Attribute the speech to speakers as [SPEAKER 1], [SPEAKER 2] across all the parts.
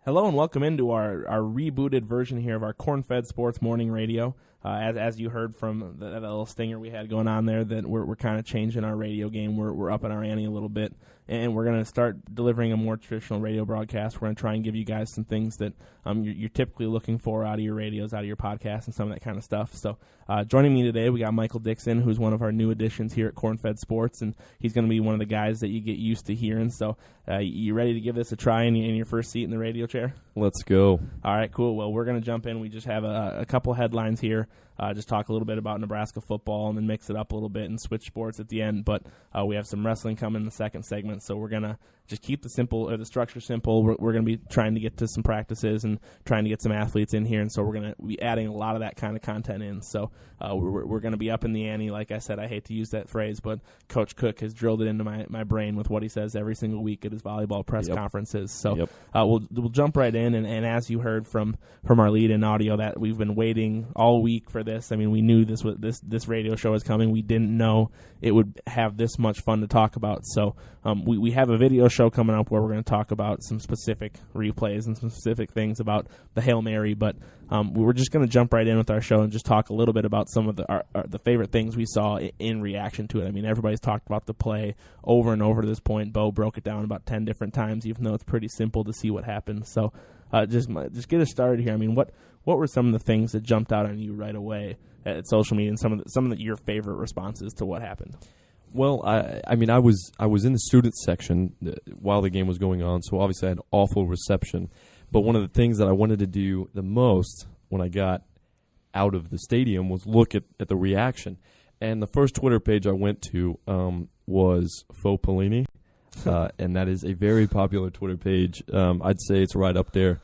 [SPEAKER 1] Hello and welcome into our rebooted version here of our Corn-Fed Sports Morning Radio. As you heard from that little stinger we had going on there, that we're kind of changing our radio game. We're upping our ante a little bit, and we're going to start delivering a more traditional radio broadcast. We're going to try and give you guys some things that you're typically looking for out of your radios, out of your podcasts, and some of that kind of stuff. So joining me today, we got Michael Dixon, who's one of our new additions here at Corn-Fed Sports, and he's going to be one of the guys that you get used to hearing. So you ready to give this a try in your first seat in the radio chair?
[SPEAKER 2] Let's go.
[SPEAKER 1] All right, cool. Well, we're going to jump in. We just have a couple headlines here. Just talk a little bit about Nebraska football and then mix it up a little bit and switch sports at the end. But we have some wrestling coming in the second segment, so we're going to just keep the structure simple. We're going to be trying to get to some practices and trying to get some athletes in here, and so we're going to be adding a lot of that kind of content in. So we're going to be up in the ante. Like I said, I hate to use that phrase, but Coach Cook has drilled it into my brain with what he says every single week at his volleyball press conferences. So we'll jump right in, and as you heard from our lead-in audio, that we've been waiting all week for this. I mean, we knew this radio show was coming. We didn't know it would have this much fun to talk about. So we have a video show coming up where we're going to talk about some specific replays and some specific things about the Hail Mary. But we were just going to jump right in with our show and just talk a little bit about some of the favorite things we saw in reaction to it. I mean, everybody's talked about the play over and over to this point. Bo broke it down about 10 different times, even though it's pretty simple to see what happened. So just get us started here. I mean, what were some of the things that jumped out on you right away at social media, and some of your favorite responses to what happened?
[SPEAKER 2] Well, I mean, I was in the student section while the game was going on, so obviously I had awful reception. But one of the things that I wanted to do the most when I got out of the stadium was look at the reaction. And the first Twitter page I went to was Faux Pelini, and that is a very popular Twitter page. I'd say it's right up there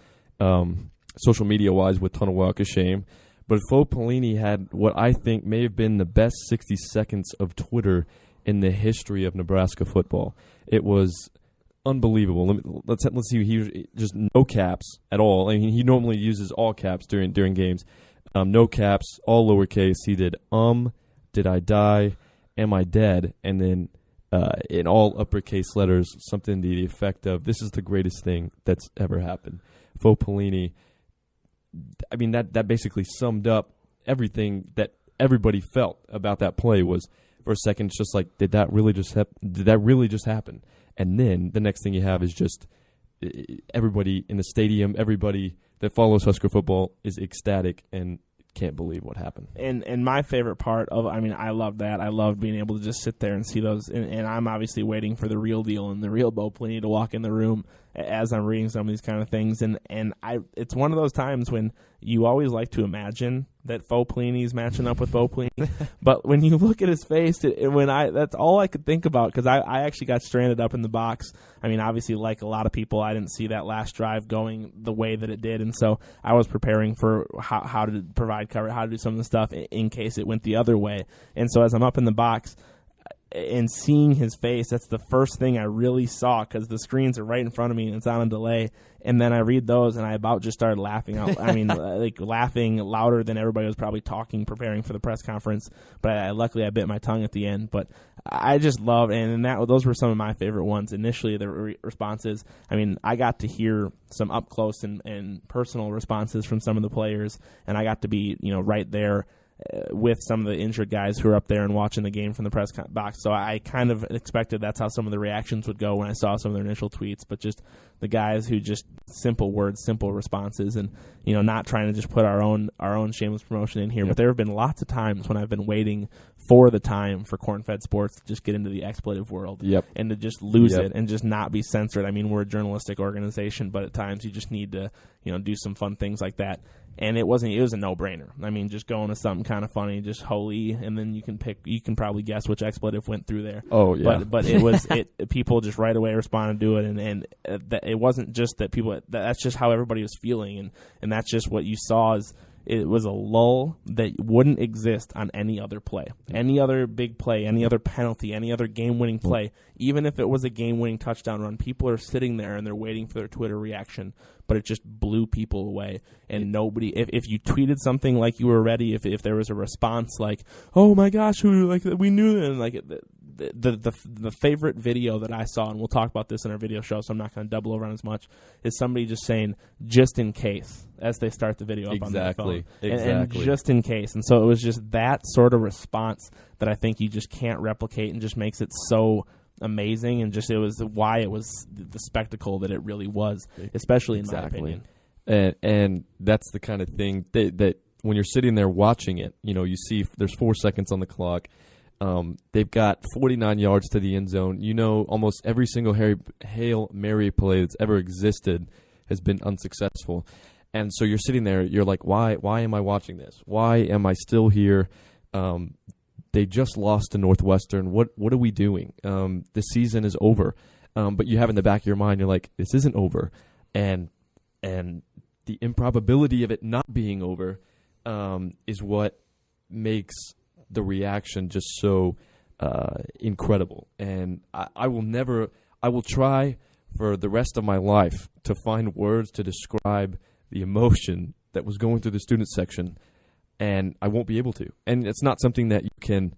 [SPEAKER 2] social media-wise with Tunnel Walk of Shame. But Faux Pelini had what I think may have been the best 60 seconds of Twitter in the history of Nebraska football. It was unbelievable. Let's see. He just no caps at all. I mean, he normally uses all caps during games. No caps, all lowercase. He did did I die, am I dead, and then in all uppercase letters, something to the effect of, this is the greatest thing that's ever happened. Faux Pelini. I mean, that basically summed up everything that everybody felt about that play. Was for a second, it's just like, did that really just happen? And then the next thing you have is just everybody in the stadium, everybody that follows Husker football is ecstatic and can't believe what happened.
[SPEAKER 1] And my favorite part of, I mean, I love that. I love being able to just sit there and see those. And I'm obviously waiting for the real deal and the real Bo Pelini to walk in the room as I'm reading some of these kind of things. And it's one of those times when you always like to imagine that Faux Pelini is matching up with Bo Pelini. But when you look at his face, that's all I could think about, because I actually got stranded up in the box. I mean, obviously, like a lot of people, I didn't see that last drive going the way that it did. And so I was preparing for how to provide cover, how to do some of the stuff in case it went the other way. And so as I'm up in the box and seeing his face, that's the first thing I really saw, because the screens are right in front of me and it's on a delay. And then I read those and I about just started laughing out. I mean, like laughing louder than everybody was probably talking, preparing for the press conference. But luckily I bit my tongue at the end. But I just love, and those were some of my favorite ones. Initially, the responses. I mean, I got to hear some up close and personal responses from some of the players, and I got to be right there with some of the injured guys who are up there and watching the game from the press box. So I kind of expected that's how some of the reactions would go when I saw some of their initial tweets, but just the guys who just simple words, simple responses, and not trying to just put our own shameless promotion in here. But there have been lots of times when I've been waiting for the time for Corn-Fed Sports to just get into the expletive world and to just lose it and just not be censored. I mean, we're a journalistic organization, but at times you just need to do some fun things like that. And it was a no-brainer. I mean, just going to something kind of funny, just holy, and then you can probably guess which expletive went through there.
[SPEAKER 2] Oh yeah.
[SPEAKER 1] But it was people just right away responded to it, and it wasn't just that people. That's just how everybody was feeling, and that's just what you saw is. It was a lull that wouldn't exist on any other play. Any other big play, any other penalty, any other game-winning play, even if it was a game-winning touchdown run, people are sitting there and they're waiting for their Twitter reaction, but it just blew people away. And nobody, if you tweeted something like you were ready, if there was a response like, oh my gosh, we knew it, and the favorite video that I saw, and we'll talk about this in our video show, so I'm not going to double over on as much, is somebody just saying, just in case, as they start the video up on their phone.
[SPEAKER 2] Exactly.
[SPEAKER 1] And just in case. And so it was just that sort of response that I think you just can't replicate and just makes it so amazing, and just it was why it was the spectacle that it really was, especially in my opinion.
[SPEAKER 2] And that's the kind of thing that when you're sitting there watching it, you know, you see there's 4 seconds on the clock. They've got 49 yards to the end zone. You know, almost every single Hail Mary play that's ever existed has been unsuccessful. And so you're sitting there, you're like, why am I watching this? Why am I still here? They just lost to Northwestern. What are we doing? The season is over. But you have in the back of your mind, you're like, this isn't over. And the improbability of it not being over is what makes the reaction just so incredible. And I will try for the rest of my life to find words to describe the emotion that was going through the student section, and I won't be able to. And it's not something that you can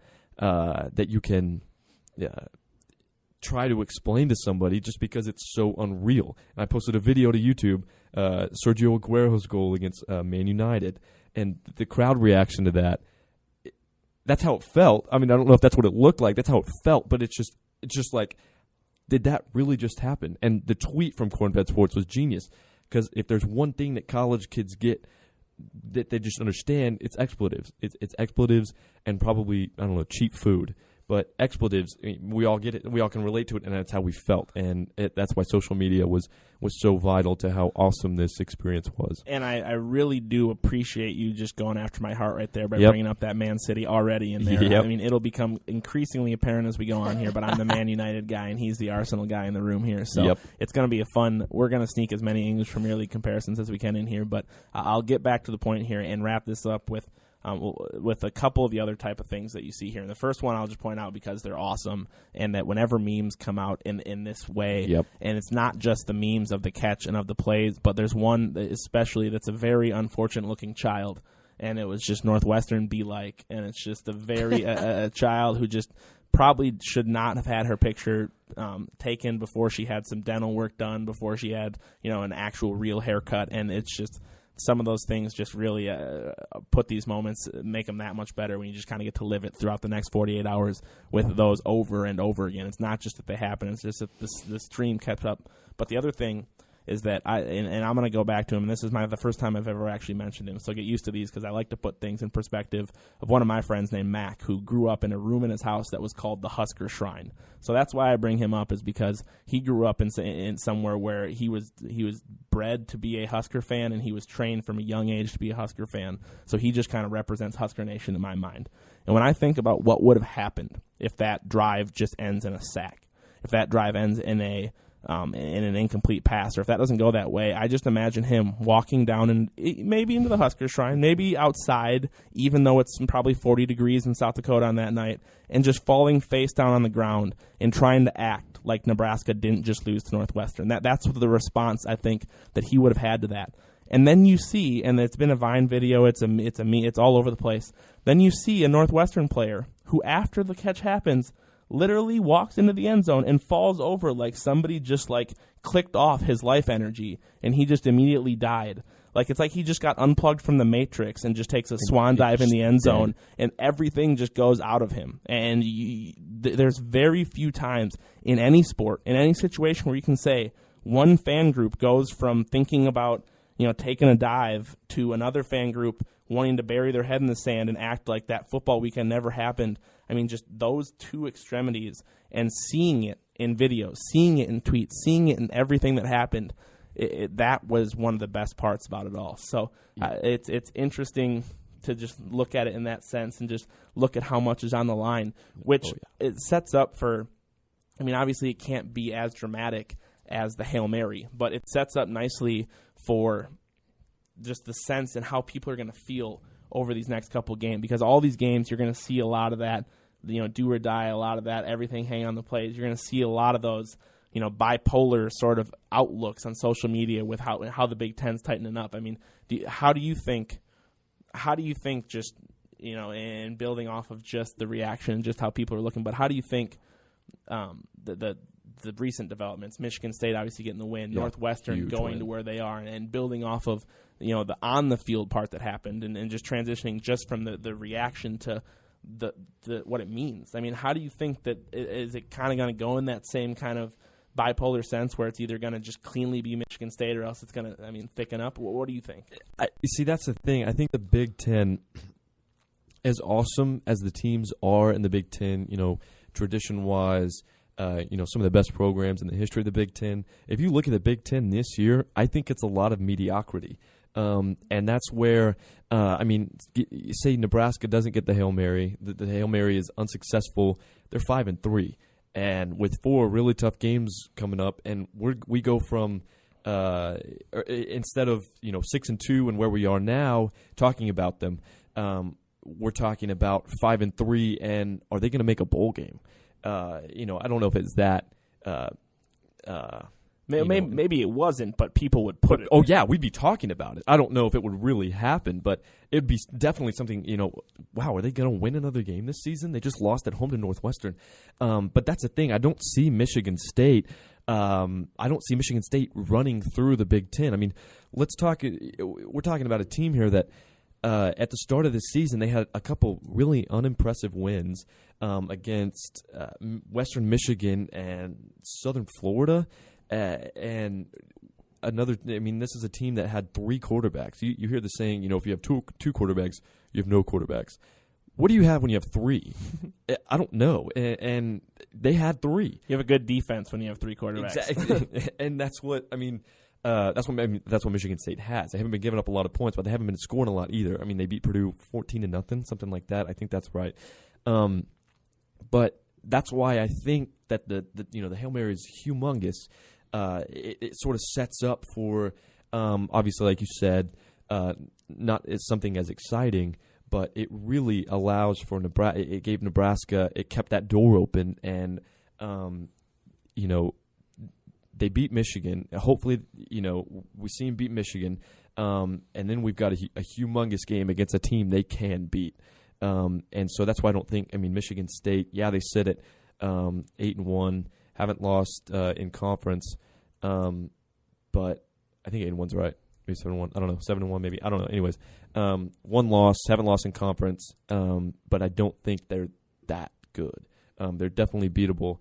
[SPEAKER 2] try to explain to somebody just because it's so unreal. And I posted a video to YouTube, Sergio Aguero's goal against Man United, and the crowd reaction to that. That's how it felt. I mean, I don't know if that's what it looked like. That's how it felt, but it's just like, did that really just happen? And the tweet from Cornfed Sports was genius, because if there's one thing that college kids get that they just understand, it's expletives. It's expletives and probably, I don't know, cheap food. But expletives, I mean, we all get it. We all can relate to it, and that's how we felt. And that's why social media was so vital to how awesome this experience was.
[SPEAKER 1] And I really do appreciate you just going after my heart right there by bringing up that Man City already in there.
[SPEAKER 2] Yep.
[SPEAKER 1] I mean, it'll become increasingly apparent as we go on here, but I'm the Man United guy, and he's the Arsenal guy in the room here. So it's going to be we're going to sneak as many English Premier League comparisons as we can in here. But I'll get back to the point here and wrap this up with a couple of the other type of things that you see here. And the first one I'll just point out because they're awesome, and that whenever memes come out in this way, and it's not just the memes of the catch and of the plays, but there's one especially that's a very unfortunate-looking child, and it was just Northwestern be like, and it's just a very a child who just probably should not have had her picture taken before she had some dental work done, before she had an actual real haircut, and it's just some of those things just really put these moments, make them that much better when you just kind of get to live it throughout the next 48 hours with those over and over again. It's not just that they happen. It's just that this stream kept up. But the other thing is that and I'm going to go back to him, and this is the first time I've ever actually mentioned him, so get used to these because I like to put things in perspective, of one of my friends named Mac, who grew up in a room in his house that was called the Husker Shrine. So that's why I bring him up, is because he grew up in somewhere where he was bred to be a Husker fan, and he was trained from a young age to be a Husker fan. So he just kind of represents Husker Nation in my mind. And when I think about what would have happened if that drive just ends in a sack, if that drive ends in an incomplete pass, or if that doesn't go that way, I just imagine him walking down and maybe into the Husker Shrine, maybe outside, even though it's probably 40 degrees in South Dakota on that night, and just falling face down on the ground and trying to act like Nebraska didn't just lose to Northwestern. That's the response I think that he would have had to that. And then you see, and it's been a Vine video, it's all over the place. Then you see a Northwestern player who, after the catch happens, literally walks into the end zone and falls over like somebody just clicked off his life energy, and he just immediately died. It's like he just got unplugged from the Matrix and just takes a swan dive in the end zone, and everything just goes out of him. And there's very few times in any sport, in any situation, where you can say one fan group goes from thinking about taking a dive to another fan group wanting to bury their head in the sand and act like that football weekend never happened. I mean, just those two extremities, and seeing it in videos, seeing it in tweets, seeing it in everything that happened, that was one of the best parts about it all. So it's interesting to just look at it in that sense and just look at how much is on the line, which it sets up for, I mean, obviously it can't be as dramatic as the Hail Mary, but it sets up nicely for just the sense and how people are going to feel over these next couple games, because all these games you're going to see a lot of that, do or die, a lot of that, everything hang on the plays. You're going to see a lot of those, bipolar sort of outlooks on social media with how the Big Ten's tightening up. I mean, how do you think just, and building off of just the reaction, just how people are looking, but how do you think the recent developments. Michigan State obviously getting the win,
[SPEAKER 2] Yeah,
[SPEAKER 1] Northwestern going to where they are, and building off of the on the field part that happened, and just transitioning just from the reaction to the what it means. I mean, how do you think that is it kind of going to go in that same kind of bipolar sense where it's either going to just cleanly be Michigan State or else it's going to thicken up? What do you think?
[SPEAKER 2] You see, that's the thing. I think the Big Ten, as awesome as the teams are in the Big Ten, tradition wise. Some of the best programs in the history of the Big Ten. If you look at the Big Ten this year, I think it's a lot of mediocrity. And that's where, you say Nebraska doesn't get the Hail Mary. The Hail Mary is unsuccessful. They're 5-3. And with 4 really tough games coming up, and we go from instead of 6-2 and where we are now, talking about them, we're talking about 5-3, and are they going to make a bowl game? I don't know if it's that.
[SPEAKER 1] Maybe it wasn't, but people would put it.
[SPEAKER 2] Oh yeah, we'd be talking about it. I don't know if it would really happen, but it'd be definitely something. Wow, are they going to win another game this season? They just lost at home to Northwestern. But that's the thing. I don't see Michigan State. I don't see Michigan State running through the Big Ten. I mean, let's talk. We're talking about a team here that. At the start of the season, they had a couple really unimpressive wins against Western Michigan and Southern Florida, and another. I mean, this is a team that had 3 quarterbacks. You hear the saying, if you have two quarterbacks, you have no quarterbacks. What do you have when you have 3? I don't know. And they had 3.
[SPEAKER 1] You have a good defense when you have 3 quarterbacks.
[SPEAKER 2] Exactly, and that's what I mean. That's what Michigan State has. They haven't been giving up a lot of points, but they haven't been scoring a lot either. I mean, they beat Purdue 14-0, something like that. I think that's right. But that's why I think that the Hail Mary is humongous. It sort of sets up for obviously, like you said, not as something as exciting, but it really allows for Nebraska. It gave Nebraska. It kept that door open, and they beat Michigan. Hopefully, we see them beat Michigan, and then we've got a humongous game against a team they can beat. And so that's why I don't think. Michigan State. Yeah, they sit at 8-1, haven't lost in conference, but I think 8-1's right. Maybe 7-1. I don't know. 7-1 maybe. I don't know. Anyways, 1 loss, haven't lost in conference, but I don't think they're that good. They're definitely beatable,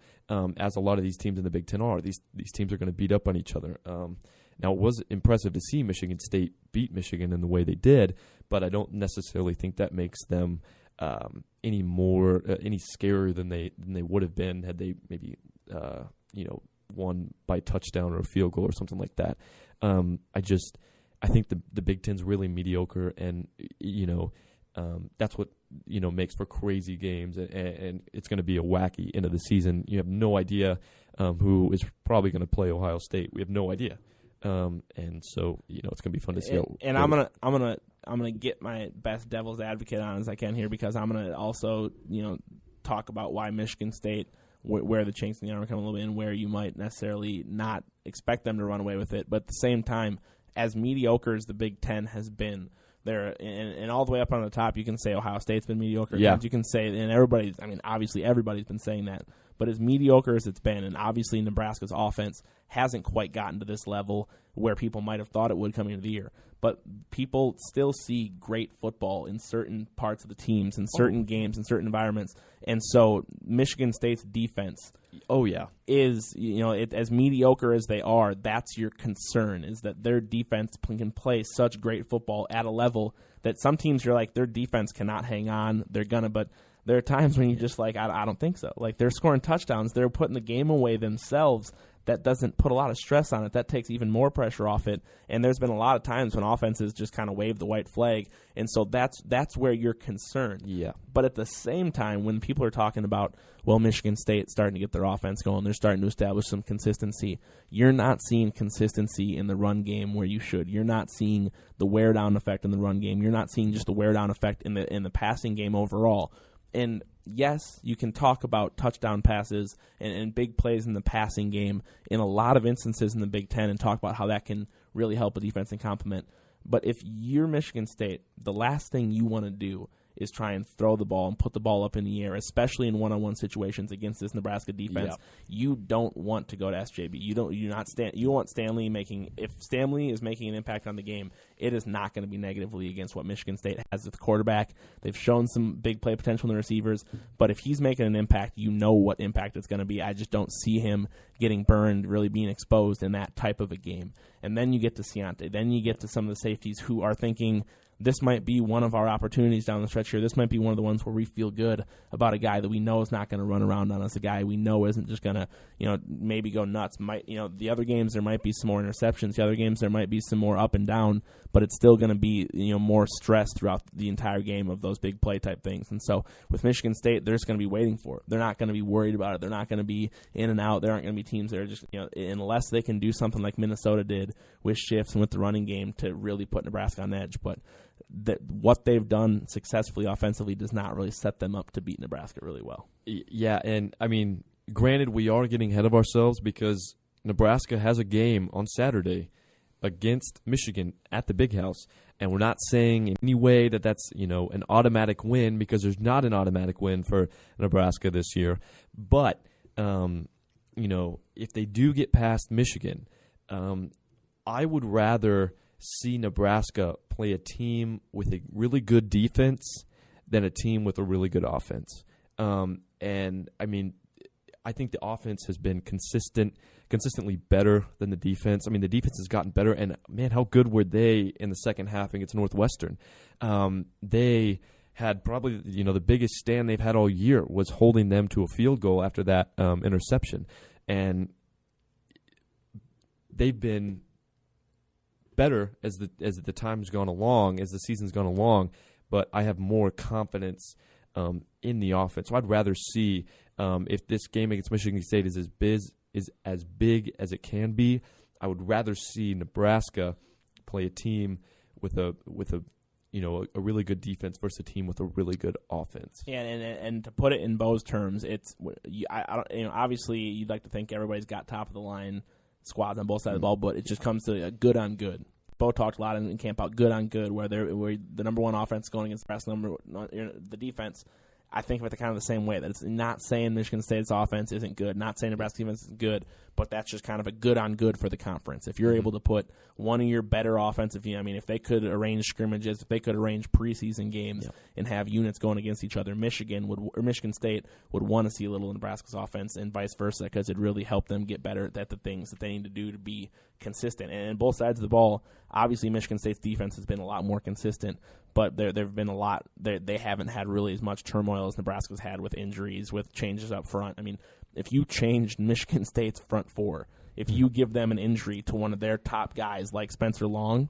[SPEAKER 2] as a lot of these teams in the Big Ten are. These teams are going to beat up on each other. Now, it was impressive to see Michigan State beat Michigan in the way they did, but I don't necessarily think that makes them any scarier than they would have been had they maybe won by touchdown or a field goal or something like that. I think the Big Ten's really mediocre, and that's what makes for crazy games, and it's going to be a wacky end of the season. You have no idea who is probably going to play Ohio State. We have no idea, and so it's going to be fun to see.
[SPEAKER 1] And I'm gonna get my best devil's advocate on as I can here, because I'm gonna also talk about why Michigan State, where the chinks in the armor come a little bit, and where you might necessarily not expect them to run away with it. But at the same time, as mediocre as the Big Ten has been, there and all the way up on the top, you can say Ohio State's been mediocre.
[SPEAKER 2] Yeah.
[SPEAKER 1] You can say, and obviously everybody's been saying that. But as mediocre as it's been, and obviously Nebraska's offense hasn't quite gotten to this level where people might have thought it would coming into the year. But people still see great football in certain parts of the teams, in certain games, in certain environments. And so Michigan State's defense is, as mediocre as they are, that's your concern, is that their defense can play such great football at a level that some teams you're like, their defense cannot hang on. They're going to, but there are times when you're just like, I don't think so. Like, they're scoring touchdowns. They're putting the game away themselves. That doesn't put a lot of stress on it. That takes even more pressure off it. And there's been a lot of times when offenses just kind of wave the white flag. And so that's where you're concerned.
[SPEAKER 2] Yeah.
[SPEAKER 1] But at the same time, when people are talking about, well, Michigan State's starting to get their offense going, they're starting to establish some consistency, you're not seeing consistency in the run game where you should. You're not seeing the wear-down effect in the run game. You're not seeing just the wear-down effect in the passing game overall. And yes, you can talk about touchdown passes and big plays in the passing game in a lot of instances in the Big Ten, and talk about how that can really help a defense and complement. But if you're Michigan State, the last thing you want to do is try and throw the ball and put the ball up in the air, especially in one-on-one situations against this Nebraska defense.
[SPEAKER 2] Yep.
[SPEAKER 1] You don't want to go to SJB. You want Stanley making. If Stanley is making an impact on the game, it is not going to be negatively against what Michigan State has at the quarterback. They've shown some big play potential in the receivers, but if he's making an impact, you know what impact it's going to be. I just don't see him getting burned, really being exposed in that type of a game. And then you get to Ciante. Then you get to some of the safeties who are thinking, this might be one of our opportunities down the stretch here. This might be one of the ones where we feel good about a guy that we know is not going to run around on us, a guy we know isn't just going to, maybe go nuts. The other games there might be some more interceptions. The other games there might be some more up and down, but it's still going to be, more stress throughout the entire game of those big play type things. And so with Michigan State, they're just going to be waiting for it. They're not going to be worried about it. They're not going to be in and out. There aren't going to be teams that are just, unless they can do something like Minnesota did with shifts and with the running game to really put Nebraska on edge. But what they've done successfully offensively does not really set them up to beat Nebraska really well.
[SPEAKER 2] Yeah, and I mean, granted, we are getting ahead of ourselves because Nebraska has a game on Saturday against Michigan at the Big House, and we're not saying in any way that that's an automatic win, because there's not an automatic win for Nebraska this year. But if they do get past Michigan, I would rather see Nebraska play a team with a really good defense than a team with a really good offense. And I mean, I think the offense has been consistently better than the defense. I mean, the defense has gotten better, and man, how good were they in the second half against Northwestern? They had probably the biggest stand they've had all year was holding them to a field goal after that interception, and they've been better as the time's gone along, as the season's gone along, but I have more confidence in the offense. So I'd rather see if this game against Michigan State is as big as it can be, I would rather see Nebraska play a team with a really good defense versus a team with a really good offense.
[SPEAKER 1] Yeah, and to put it in Bo's terms, it's obviously you'd like to think everybody's got top of the line squads on both sides of the ball, but it just comes to a good on good. Bo talked a lot in camp about good on good, where the number one offense going against the defense. I think of it kind of the same way, that it's not saying Michigan State's offense isn't good, not saying Nebraska's defense is good, but that's just kind of a good on good for the conference. If you're able to put one of your better offensive, if they could arrange scrimmages, if they could arrange preseason games and have units going against each other, Michigan State would want to see a little of Nebraska's offense and vice versa, because it'd really help them get better at the things that they need to do to be consistent. And both sides of the ball, obviously Michigan State's defense has been a lot more consistent, but there've been a lot. They haven't had really as much turmoil as Nebraska's had with injuries, with changes up front. I mean, if you changed Michigan State's front four, if you give them an injury to one of their top guys like Spencer Long,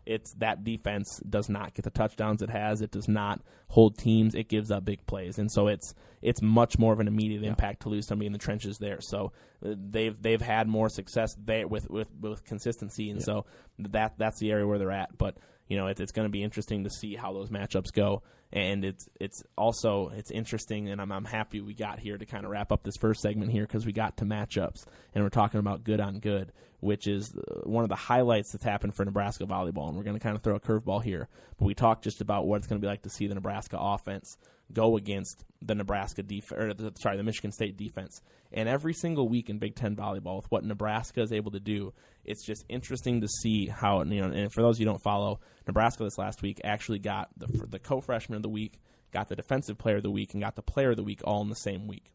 [SPEAKER 1] it's that defense does not get the touchdowns it has. It does not hold teams. It gives up big plays, and so it's much more of an immediate impact to lose somebody in the trenches there. So they've had more success there with consistency, and so that's the area where they're at. But it's going to be interesting to see how those matchups go, and it's interesting, and I'm happy we got here to kind of wrap up this first segment here, because we got to matchups, and we're talking about good on good, which is one of the highlights that's happened for Nebraska volleyball, and we're going to kind of throw a curveball here, but we talked just about what it's going to be like to see the Nebraska offense go against the the Michigan State defense. And every single week in Big Ten volleyball, with what Nebraska is able to do, it's just interesting to see how, and for those of you who don't follow, Nebraska this last week actually got the co-freshman of the week, got the defensive player of the week, and got the player of the week all in the same week.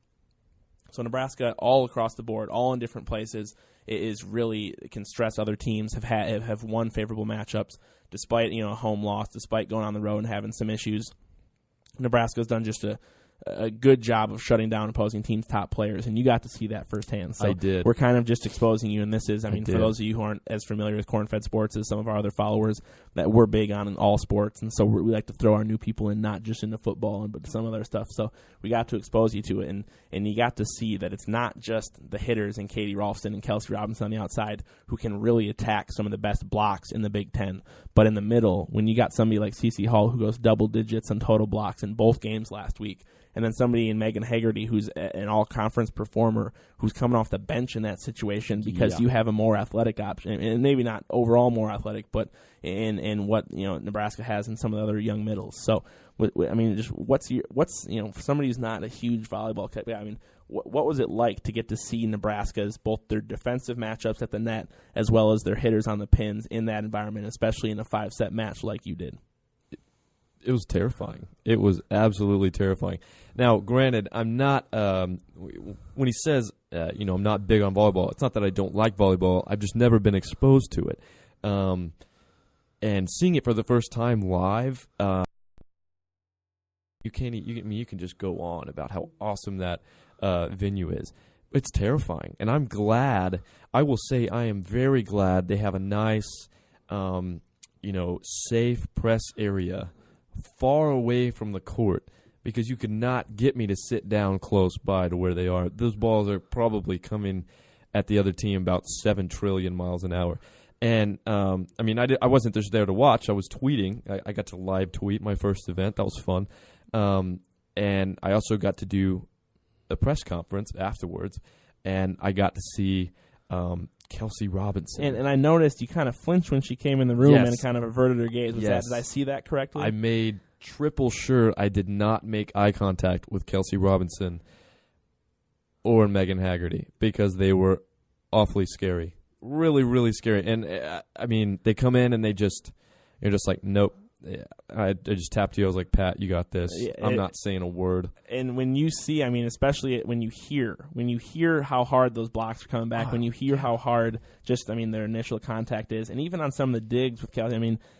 [SPEAKER 1] So Nebraska, all across the board, all in different places, is really can stress other teams, have won favorable matchups, despite a home loss, despite going on the road and having some issues. Nebraska's done just a good job of shutting down opposing teams' top players, and you got to see that firsthand. So
[SPEAKER 2] I did.
[SPEAKER 1] We're kind of just exposing you, and this is, for those of you who aren't as familiar with Corn-Fed Sports as some of our other followers, that we're big on in all sports, and so we like to throw our new people in, not just into football, but some other stuff. So we got to expose you to it, and you got to see that it's not just the hitters and Katie Ralston and Kelsey Robinson on the outside who can really attack some of the best blocks in the Big Ten, but in the middle, when you got somebody like CeCe Hall who goes double digits on total blocks in both games last week, and then somebody in Megan Haggerty who's an all-conference performer who's coming off the bench in that situation because you have a more athletic option, and maybe not overall more athletic, but in what Nebraska has in some of the other young middles. So, I mean, just what's for somebody who's not a huge volleyball guy, I mean, what was it like to get to see Nebraska's both their defensive matchups at the net as well as their hitters on the pins in that environment, especially in a 5-set match like you did?
[SPEAKER 2] It was terrifying. It was absolutely terrifying. Now, granted, I'm not when he says, I'm not big on volleyball, it's not that I don't like volleyball. I've just never been exposed to it. And seeing it for the first time live, you can just go on about how awesome that venue is. It's terrifying. And I'm glad, I will say I am very glad they have a nice, safe press area far away from the court, because you could not get me to sit down close by to where they are. Those balls are probably coming at the other team about 7 trillion miles an hour. And, I wasn't just there to watch. I was tweeting. I got to live tweet my first event. That was fun. And I also got to do a press conference afterwards, and I got to see Kelsey Robinson.
[SPEAKER 1] And I noticed you kind of flinched when she came in the room and kind of averted her gaze. Did I see that correctly?
[SPEAKER 2] I made triple sure I did not make eye contact with Kelsey Robinson or Megan Haggerty, because they were awfully scary. Really, really scary. And, they come in and you're just like, nope. Yeah, I just tapped you. I was like, Pat, you got this. I'm not saying a word. And
[SPEAKER 1] when you see, especially when you hear how hard those blocks are coming back, when you hear how hard their initial contact is, and even on some of the digs with Kelsey,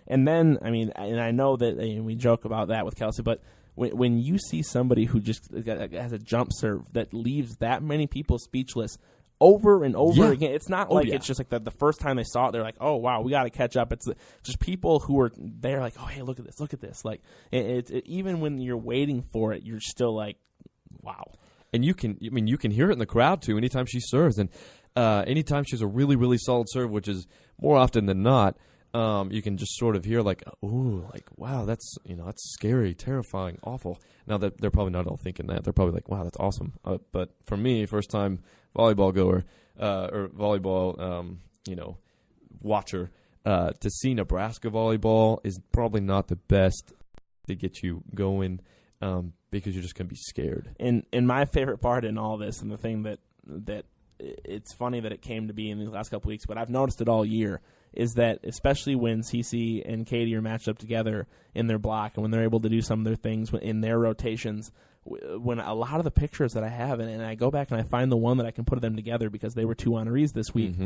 [SPEAKER 1] and I know that we joke about that with Kelsey, but when you see somebody who just has a jump serve that leaves that many people speechless over and over again. It's not it's just like the first time they saw it, they're like, oh, wow, we got to catch up. It's just people who are there like, oh, hey, look at this. Like, even when you're waiting for it, you're still like, wow.
[SPEAKER 2] And you can hear it in the crowd, too, anytime she serves. And anytime she has a really, really solid serve, which is more often than not, you can just sort of hear like, ooh, like, wow, that's scary, terrifying, awful. Now, they're probably not all thinking that. They're probably like, wow, that's awesome. But for me, first time volleyball goer or volleyball, watcher, to see Nebraska volleyball is probably not the best to get you going, because you're just going to be scared.
[SPEAKER 1] And my favorite part in all this, and the thing that it's funny that it came to be in these last couple weeks, but I've noticed it all year, is that especially when Cece and Katie are matched up together in their block, and when they're able to do some of their things in their rotations, when a lot of the pictures that I have, and I go back and I find the one that I can put them together because they were 2 honorees this week,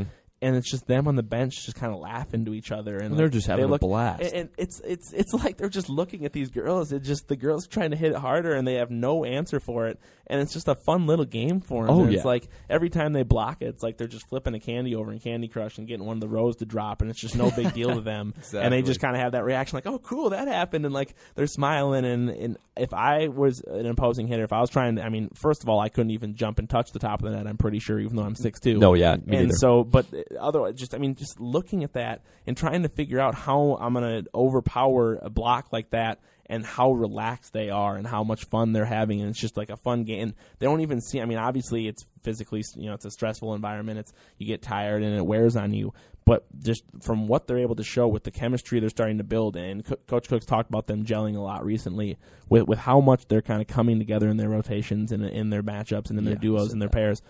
[SPEAKER 1] and it's just them on the bench just kind of laughing to each other, and
[SPEAKER 2] they're just having a blast.
[SPEAKER 1] And it's like they're just looking at these girls. It's just the girls trying to hit it harder, and they have no answer for it, and it's just a fun little game for them.
[SPEAKER 2] Oh,
[SPEAKER 1] It's like every time they block it, it's like they're just flipping a candy over in Candy Crush and getting one of the rows to drop, and it's just no big deal to them.
[SPEAKER 2] Exactly.
[SPEAKER 1] And they just kind of have that reaction like, oh, cool, that happened, and like they're smiling. And if I was an opposing hitter, if I was trying to, first of all, I couldn't even jump and touch the top of the net, I'm pretty sure, even though I'm 6'2".
[SPEAKER 2] No, yeah, me
[SPEAKER 1] and
[SPEAKER 2] neither.
[SPEAKER 1] so, but otherwise, just looking at that and trying to figure out how I'm going to overpower a block like that, and how relaxed they are and how much fun they're having, and it's just like a fun game. And they don't even see, obviously it's physically, it's a stressful environment. You get tired and it wears on you. But just from what they're able to show with the chemistry they're starting to build, and Coach Cook's talked about them gelling a lot recently with how much they're kind of coming together in their rotations and in their matchups and in their duos and their pairs.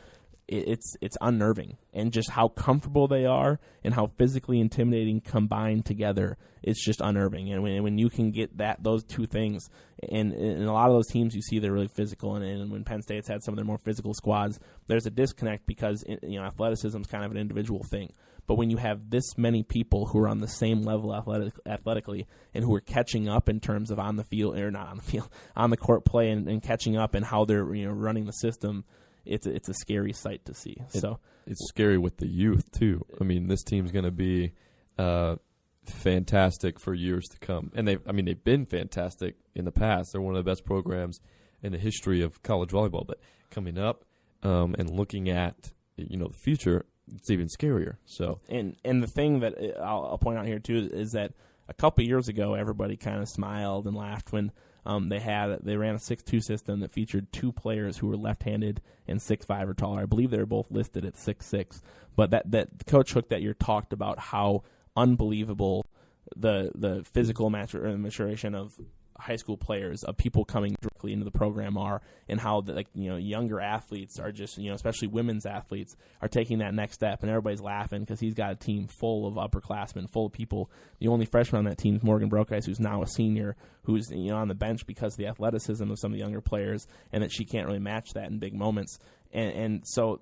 [SPEAKER 1] It's unnerving, and just how comfortable they are and how physically intimidating combined together, it's just unnerving. And when you can get those two things, and in a lot of those teams you see they're really physical, and when Penn State's had some of their more physical squads, there's a disconnect because athleticism is kind of an individual thing. But when you have this many people who are on the same level athletically, and who are catching up in terms of on the field, or not on the field, on the court play, and catching up in how they're running the system, it's a scary sight to see.
[SPEAKER 2] It's scary with the youth too. This team's going to be fantastic for years to come, and they've been fantastic in the past. They're one of the best programs in the history of college volleyball. But coming up and looking at the future, it's even scarier. So
[SPEAKER 1] and the thing that I'll point out here too is that a couple years ago, everybody kind of smiled and laughed when They ran a 6-2 system that featured 2 players who were left-handed and 6'5" or taller. I believe they were both listed at 6'6". But that Coach Hook that year talked about how unbelievable the physical maturation of high school players, of people coming directly into the program are, and how younger athletes are just, especially women's athletes, are taking that next step, and everybody's laughing because he's got a team full of upperclassmen, full of people. The only freshman on that team is Morgan Brokeis, who's now a senior, who's on the bench because of the athleticism of some of the younger players, and that she can't really match that in big moments. And so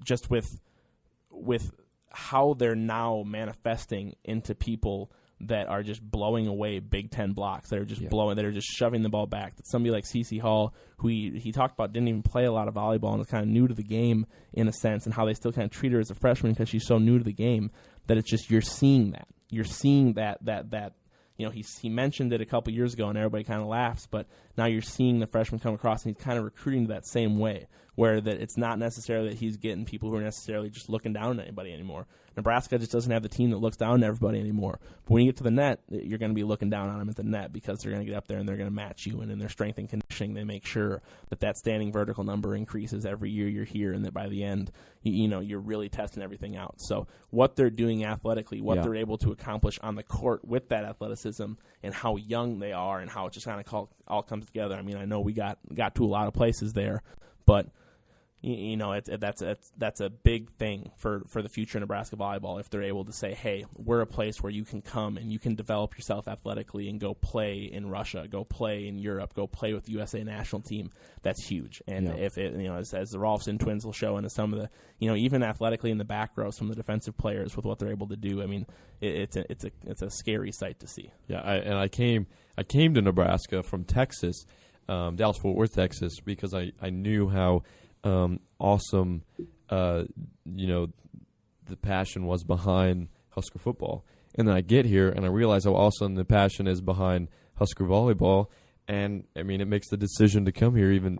[SPEAKER 1] just with how they're now manifesting into people that are just blowing away Big Ten blocks. That are just that are just shoving the ball back. That somebody like CeCe Hall, who he talked about, didn't even play a lot of volleyball and was kind of new to the game in a sense, and how they still kind of treat her as a freshman because she's so new to the game, that it's just, you're seeing that. You're seeing that he mentioned it a couple years ago and everybody kind of laughs, but now you're seeing the freshman come across and he's kind of recruiting to that same way, where that it's not necessarily that he's getting people who are necessarily just looking down at anybody anymore. Nebraska just doesn't have the team that looks down at everybody anymore. But when you get to the net, you're going to be looking down on them at the net because they're going to get up there and they're going to match you. And in their strength and conditioning, they make sure that standing vertical number increases every year you're here, and that by the end, you're really testing everything out. So what they're doing athletically, what they're able to accomplish on the court with that athleticism, and how young they are, and how it just kind of all comes together. I mean, I know we got to a lot of places there, but that's a big thing for the future of Nebraska volleyball, if they're able to say, hey, we're a place where you can come and you can develop yourself athletically and go play in Russia, go play in Europe, go play with the USA national team. That's huge. And if it, as the Rolfson twins will show, and some of the, even athletically in the back row, some of the defensive players with what they're able to do, I mean, it's a scary sight to see. Yeah,
[SPEAKER 2] I came to Nebraska from Texas, Dallas-Fort Worth, Texas, because I knew how awesome, the passion was behind Husker football. And then I get here and I realize how awesome the passion is behind Husker volleyball. And, I mean, it makes the decision to come here even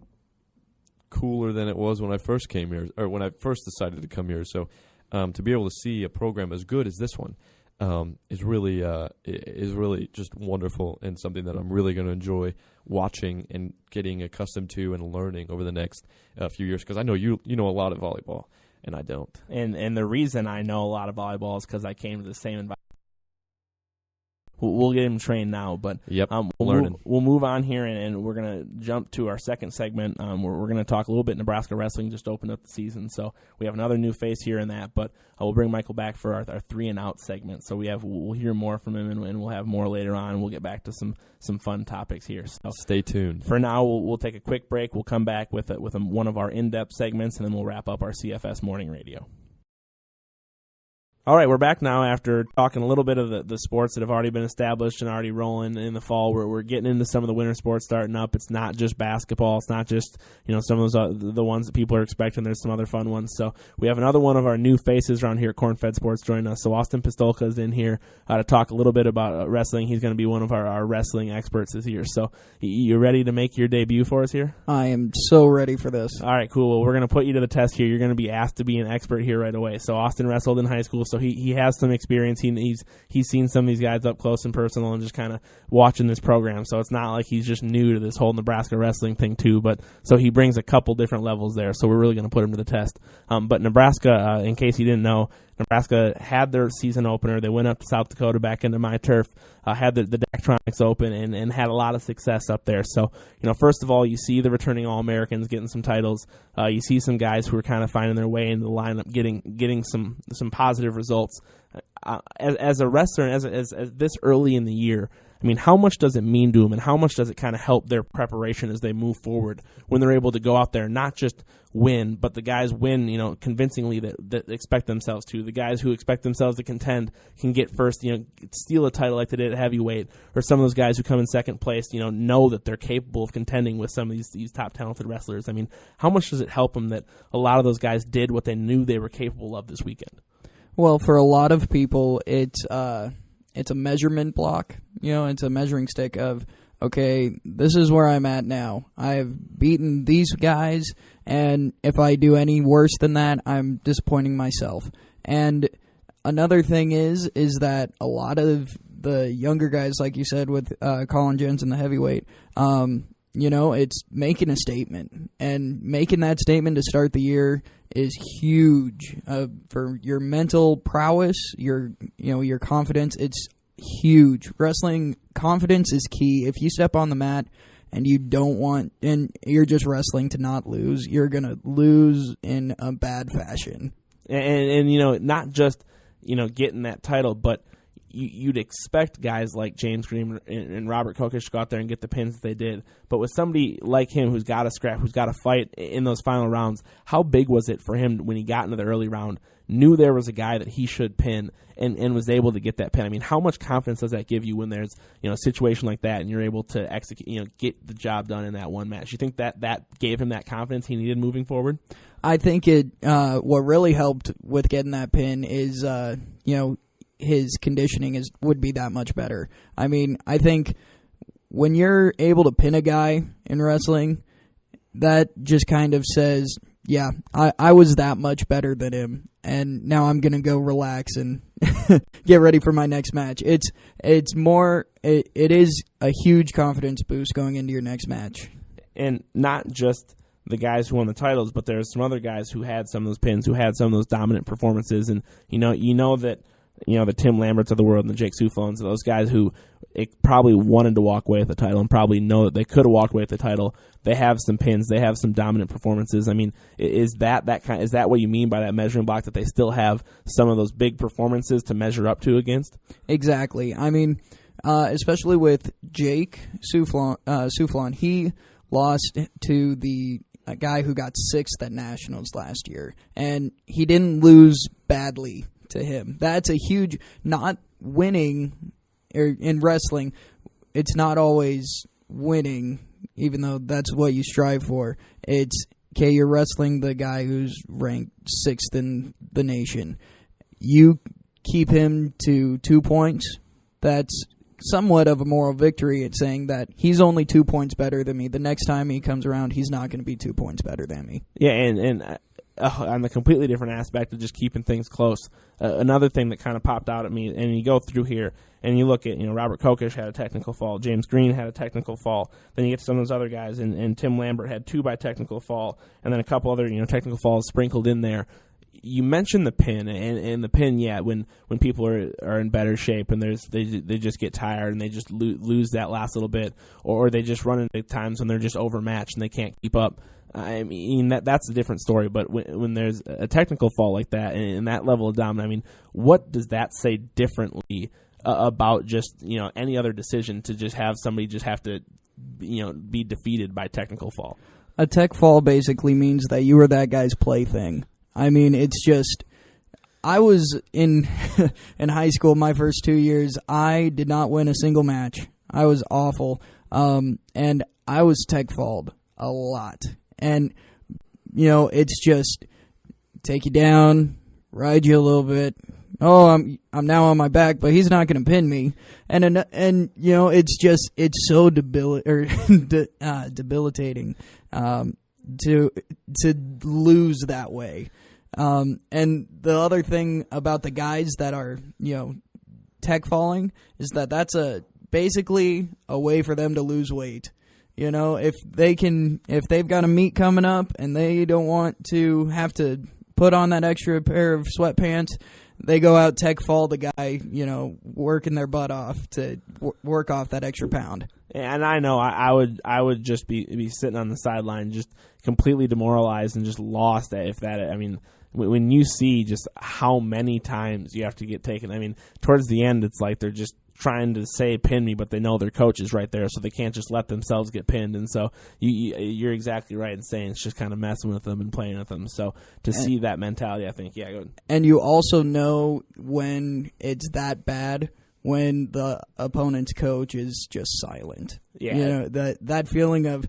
[SPEAKER 2] cooler than it was when I first came here, or when I first decided to come here. So to be able to see a program as good as this one is really just wonderful, and something that I'm really going to enjoy watching and getting accustomed to and learning over the next few years, because I know you know a lot of volleyball and I don't.
[SPEAKER 1] And the reason I know a lot of volleyball is because I came to the same environment. We'll get him trained now, but we'll move on here, and we're going to jump to our second segment. We're going to talk a little bit Nebraska wrestling, just opened up the season, so we have another new face here in that, but we'll bring Michael back for our 3 and Out segment. So we'll hear more from him, and we'll have more later on. We'll get back to some fun topics here. So
[SPEAKER 2] stay tuned.
[SPEAKER 1] For now, we'll take a quick break. We'll come back with one of our in-depth segments, and then we'll wrap up our CFS Morning Radio. All right, we're back now after talking a little bit of the sports that have already been established and already rolling in the fall. We're getting into some of the winter sports starting up. It's not just basketball. It's not just some of those the ones that people are expecting. There's some other fun ones. So we have another one of our new faces around here at Corn-Fed Sports joining us. So Austin Pistolka is in here to talk a little bit about wrestling. He's going to be one of our wrestling experts this year. So you ready to make your debut for us here?
[SPEAKER 3] I am so ready for this.
[SPEAKER 1] All right, cool. Well, we're going to put you to the test here. You're going to be asked to be an expert here right away. So Austin wrestled in high school, so he has some experience. He's seen some of these guys up close and personal, and just kind of watching this program. So it's not like he's just new to this whole Nebraska wrestling thing too. But so he brings a couple different levels there. So we're really going to put him to the test. But Nebraska, in case you didn't know, Nebraska had their season opener. They went up to South Dakota, back into my turf, had the Daktronics Open, and had a lot of success up there. So, first of all, you see the returning All-Americans getting some titles. You see some guys who are kind of finding their way into the lineup, getting some positive results. As a wrestler, as this early in the year, I mean, how much does it mean to them, and how much does it kind of help their preparation as they move forward when they're able to go out there and not just win, but the guys win, convincingly that expect themselves to. The guys who expect themselves to contend can get first, steal a title like they did at heavyweight, or some of those guys who come in second place, know that they're capable of contending with some of these top talented wrestlers. I mean, how much does it help them that a lot of those guys did what they knew they were capable of this weekend?
[SPEAKER 3] Well, for a lot of people, it's a measurement block. It's a measuring stick of, okay, this is where I'm at now. I've beaten these guys, and if I do any worse than that, I'm disappointing myself. And another thing is that a lot of the younger guys, like you said, with Colin Jensen, the heavyweight, it's making a statement. And making that statement to start the year is huge for your mental prowess, your confidence. It's huge. Wrestling confidence is key. If you step on the mat and you're just wrestling to not lose, you're going to lose in a bad fashion.
[SPEAKER 1] And not just, getting that title, but you'd expect guys like James Green and Robert Kokesh to go out there and get the pins that they did. But with somebody like him who's got to scrap, who's got to fight in those final rounds, how big was it for him when he got into the early round, knew there was a guy that he should pin, and was able to get that pin? I mean, how much confidence does that give you when there's a situation like that and you're able to execute, get the job done in that one match? You think that gave him that confidence he needed moving forward?
[SPEAKER 3] I think what really helped with getting that pin is his conditioning would be that much better. I mean, I think when you're able to pin a guy in wrestling, that just kind of says, yeah, I was that much better than him, and now I'm going to go relax and get ready for my next match. It is a huge confidence boost going into your next match. And
[SPEAKER 1] not just the guys who won the titles, but there's some other guys who had some of those pins, who had some of those dominant performances, and that the Tim Lamberts of the world and the Jake Souflons, those guys who probably wanted to walk away with the title and probably know that they could have walked away with the title. They have some pins. They have some dominant performances. I mean, is that what you mean by that measuring block, that they still have some of those big performances to measure up to against?
[SPEAKER 3] Exactly. I mean, especially with Jake Souflon, he lost to a guy who got 6th at Nationals last year, and he didn't lose badly to him. That's a huge, not winning in wrestling. It's not always winning, even though that's what you strive for. It's, okay, you're wrestling the guy who's ranked 6th in the nation. You keep him to 2 points. That's somewhat of a moral victory. It's saying that he's only 2 points better than me. The next time he comes around, he's not going to be 2 points better than me.
[SPEAKER 1] Yeah, and on the completely different aspect of just keeping things close, another thing that kind of popped out at me, and you go through here and you look at, Robert Kokesh had a technical fall, James Green had a technical fall, then you get to some of those other guys, and Tim Lambert had 2 by technical fall, and then a couple other technical falls sprinkled in there. You mentioned the pin, and the pin, yeah, when people are in better shape and they just get tired and they just lose that last little bit, or they just run into times when they're just overmatched and they can't keep up. I mean, that's a different story, but when there's a technical fall like that and that level of dominance, I mean, what does that say differently about just, any other decision to just have somebody just have to, be defeated by technical fall?
[SPEAKER 3] A tech fall basically means that you were that guy's plaything. I mean, it's just, I was in in high school my first 2 years. I did not win a single match. I was awful, and I was tech-falled a lot. And, it's just take you down, ride you a little bit. Oh, I'm now on my back, but he's not going to pin me. And it's so debilitating to lose that way. And the other thing about the guys that are, tech falling is that's basically a way for them to lose weight. If they've got a meet coming up and they don't want to have to put on that extra pair of sweatpants, they go out tech fall the guy, working their butt off to work off that extra pound.
[SPEAKER 1] And I know I would just be sitting on the sideline just completely demoralized and just lost if that. I mean, when you see just how many times you have to get taken, I mean, towards the end it's like they're just trying to say pin me, but they know their coach is right there, so they can't just let themselves get pinned. And so you're exactly right in saying it's just kind of messing with them and playing with them. So to see that mentality, I think, yeah, good.
[SPEAKER 3] And you also know when it's that bad, when the opponent's coach is just silent.
[SPEAKER 1] Yeah.
[SPEAKER 3] That feeling of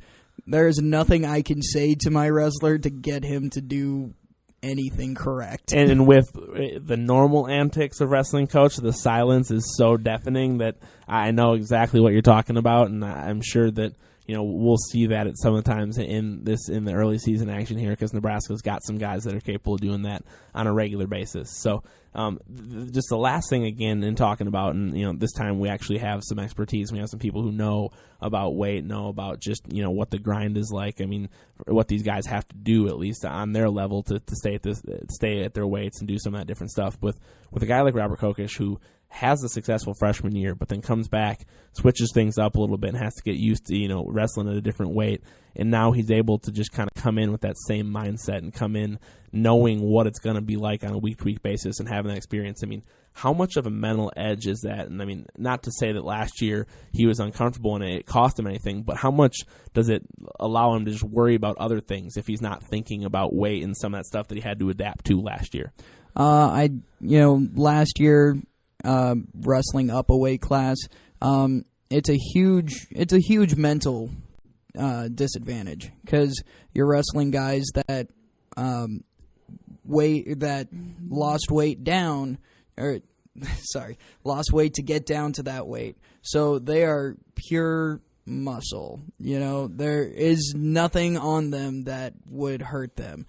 [SPEAKER 3] there's nothing I can say to my wrestler to get him to do anything correct.
[SPEAKER 1] And with the normal antics of wrestling coach, the silence is so deafening that I know exactly what you're talking about, and I'm sure that we'll see that at some of the times in the early season action here, because Nebraska's got some guys that are capable of doing that on a regular basis. So just the last thing again in talking about, and this time we actually have some expertise. We have some people who know about weight, know about just what the grind is like. I mean, what these guys have to do at least on their level to stay at their weights and do some of that different stuff. With a guy like Robert Kokesh, who has a successful freshman year, but then comes back, switches things up a little bit, and has to get used to wrestling at a different weight. And now he's able to just kind of come in with that same mindset and come in knowing what it's going to be like on a week-to-week basis and having that experience. I mean, how much of a mental edge is that? And I mean, not to say that last year he was uncomfortable and it cost him anything, but how much does it allow him to just worry about other things if he's not thinking about weight and some of that stuff that he had to adapt to last year?
[SPEAKER 3] Last year, wrestling up a weight class, it's a huge mental disadvantage, because you're wrestling guys that lost weight to get down to that weight. So they are pure muscle. There is nothing on them that would hurt them.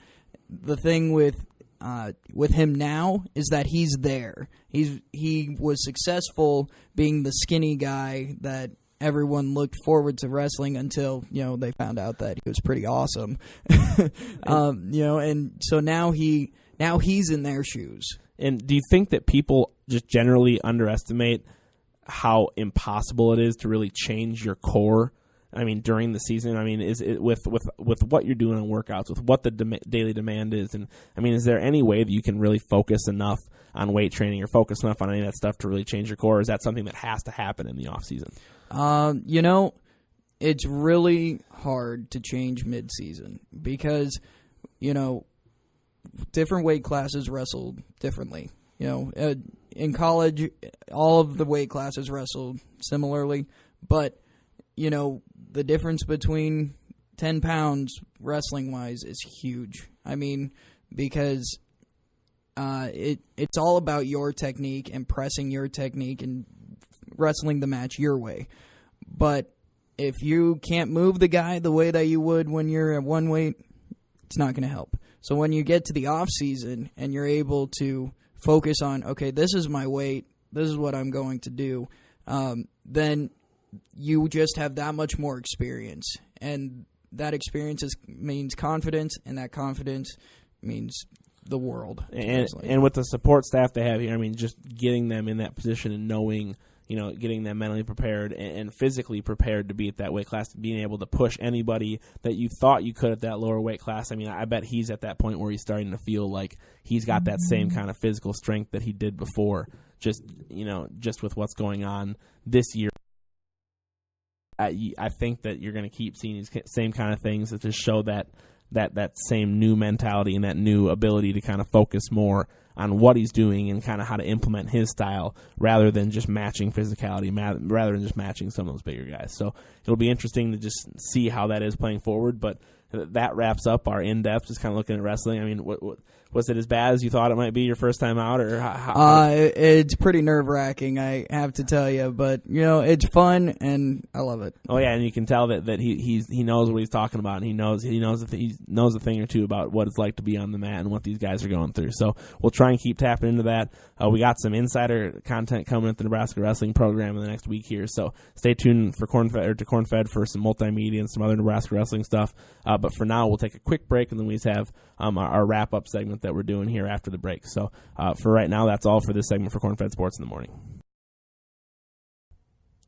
[SPEAKER 3] The thing with him now is that he's there. He was successful being the skinny guy that everyone looked forward to wrestling until they found out that he was pretty awesome. And so now he's in their shoes.
[SPEAKER 1] And do you think that people just generally underestimate how impossible it is to really change your core? I mean, during the season, I mean, is it with what you're doing on workouts, with what the daily demand is, and I mean, is there any way that you can really focus enough on weight training or focus enough on any of that stuff to really change your core? Or is that something that has to happen in the off season?
[SPEAKER 3] It's really hard to change mid-season because, different weight classes wrestled differently. In college, all of the weight classes wrestled similarly, but the difference between 10 pounds wrestling-wise is huge. I mean, because it's all about your technique and pressing your technique and wrestling the match your way. But if you can't move the guy the way that you would when you're at one weight, it's not going to help. So when you get to the off-season and you're able to focus on, okay, this is my weight, this is what I'm going to do, then you just have that much more experience, and that experience means confidence, and that confidence means the world.
[SPEAKER 1] And with the support staff they have here, I mean, just getting them in that position and knowing, getting them mentally prepared and physically prepared to be at that weight class, being able to push anybody that you thought you could at that lower weight class. I mean, I bet he's at that point where he's starting to feel like he's got that same kind of physical strength that he did before, just with what's going on this year. I think that you're going to keep seeing these same kind of things that just show that same new mentality and that new ability to kind of focus more on what he's doing and kind of how to implement his style rather than just matching physicality, rather than just matching some of those bigger guys. So it'll be interesting to just see how that is playing forward. But that wraps up our in-depth, just kind of looking at wrestling. I mean, what was it as bad as you thought it might be your first time out, or how?
[SPEAKER 3] It's pretty nerve-wracking, I have to tell you, but it's fun and I love it.
[SPEAKER 1] Oh yeah, and you can tell that he knows what he's talking about, and he knows a thing or two about what it's like to be on the mat and what these guys are going through. So we'll try and keep tapping into that. We got some insider content coming at the Nebraska Wrestling Program in the next week here, so stay tuned for Corn-Fed for some multimedia and some other Nebraska wrestling stuff. But for now, we'll take a quick break, and then we just have our wrap-up segment that we're doing here after the break. So for right now, that's all for this segment for Corn-Fed Sports in the Morning.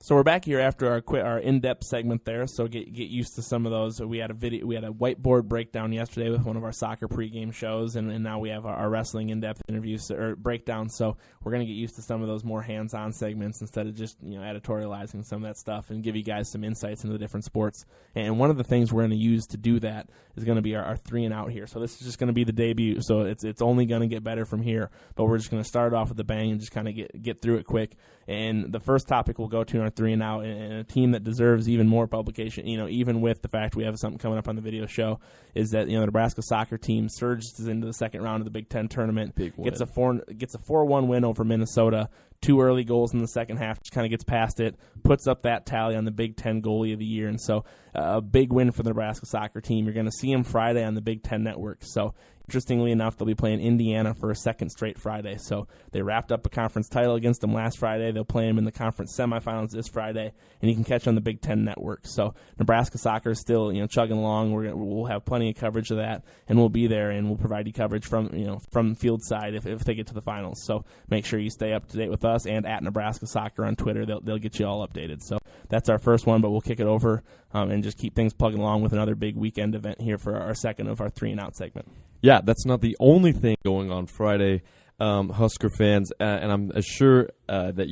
[SPEAKER 1] So we're back here after our in-depth segment there. So get used to some of those. We had a whiteboard breakdown yesterday with one of our soccer pregame shows, and now we have our wrestling in-depth interviews or breakdowns. So we're going to get used to some of those more hands-on segments instead of just editorializing some of that stuff, and give you guys some insights into the different sports. And one of the things we're going to use to do that is going to be our 3 and Out here. So this is just going to be the debut. So it's only going to get better from here. But we're just going to start off with a bang and just kind of get through it quick. And the first topic we'll go to in our 3 and Out, and a team that deserves even more publication, even with the fact we have something coming up on the video show, is that the Nebraska soccer team surges into the second round of the Big Ten tournament, gets a 4-1 win over Minnesota 2 early goals in the second half, just kind of gets past it, puts up that tally on the Big Ten Goalie of the Year. And so a big win for the Nebraska soccer team. You're going to see them Friday on the Big Ten Network. So interestingly enough, they'll be playing Indiana for a second straight Friday. So they wrapped up a conference title against them last Friday. They'll play them in the conference semifinals this Friday, and you can catch on the Big Ten Network. So Nebraska soccer is still chugging along. We'll have plenty of coverage of that, and we'll be there, and we'll provide you coverage from field side if they get to the finals. So make sure you stay up to date with us and at Nebraska Soccer on Twitter. They'll get you all updated. So that's our first one, but we'll kick it over and just keep things plugging along with another big weekend event here for our second of our 3 and Out segment.
[SPEAKER 2] Yeah, that's not the only thing going on Friday, Husker fans, and I'm sure that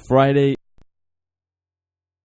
[SPEAKER 2] Friday,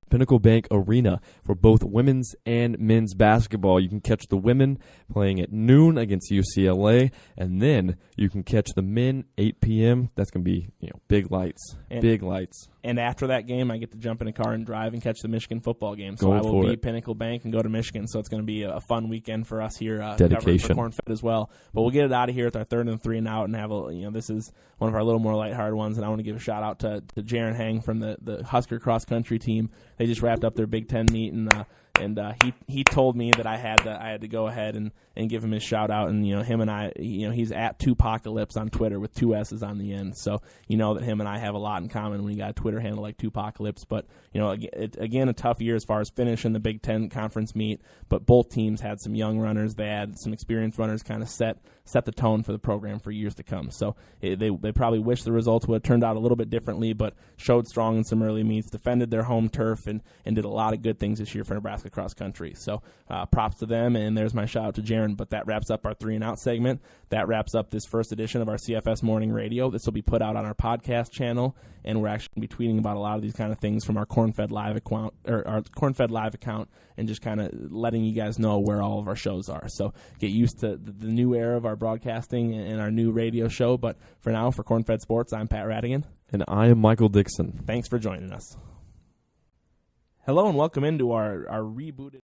[SPEAKER 2] Pinnacle Bank Arena for both women's and men's basketball. You can catch the women playing at noon against UCLA, and then you can catch the men 8 p.m. That's going to be big lights, big lights.
[SPEAKER 1] And after that game, I get to jump in a car and drive and catch the Michigan football game. So I will be Pinnacle Bank and go to Michigan. So it's going to be a fun weekend for us here.
[SPEAKER 2] Dedication
[SPEAKER 1] for Corn Fed as well. But we'll get it out of here with our 3rd and 3 and Out, and have this is one of our little more lighthearted ones. And I want to give a shout out to Jaron Hang from the Husker cross country team. They just wrapped up their Big Ten meet, and he told me that I had to go ahead and give him his shout out, and him and I, he's at Tupacalypse on Twitter with 2 S's on the end, so that him and I have a lot in common when you got a Twitter handle like Tupacalypse. But again, a tough year as far as finishing the Big Ten conference meet, but both teams had some young runners, they had some experienced runners, kind of set the tone for the program for years to come. So they probably wish the results would have turned out a little bit differently, but showed strong in some early meets, defended their home turf, and did a lot of good things this year for Nebraska cross country. So props to them, and there's my shout out to Jaron. But that wraps up our 3 and Out segment. That wraps up this first edition of our CFS Morning Radio. This will be put out on our podcast channel, and we're actually going to be tweeting about a lot of these kind of things from our Corn Fed Live account, or our Corn Fed Live account, and just kind of letting you guys know where all of our shows are. So get used to the new era of our broadcasting and our new radio show. But for now, for Corn Fed Sports, I'm Pat Radigan.
[SPEAKER 2] And I am Michael Dixon.
[SPEAKER 1] Thanks for joining us. Hello and welcome into our rebooted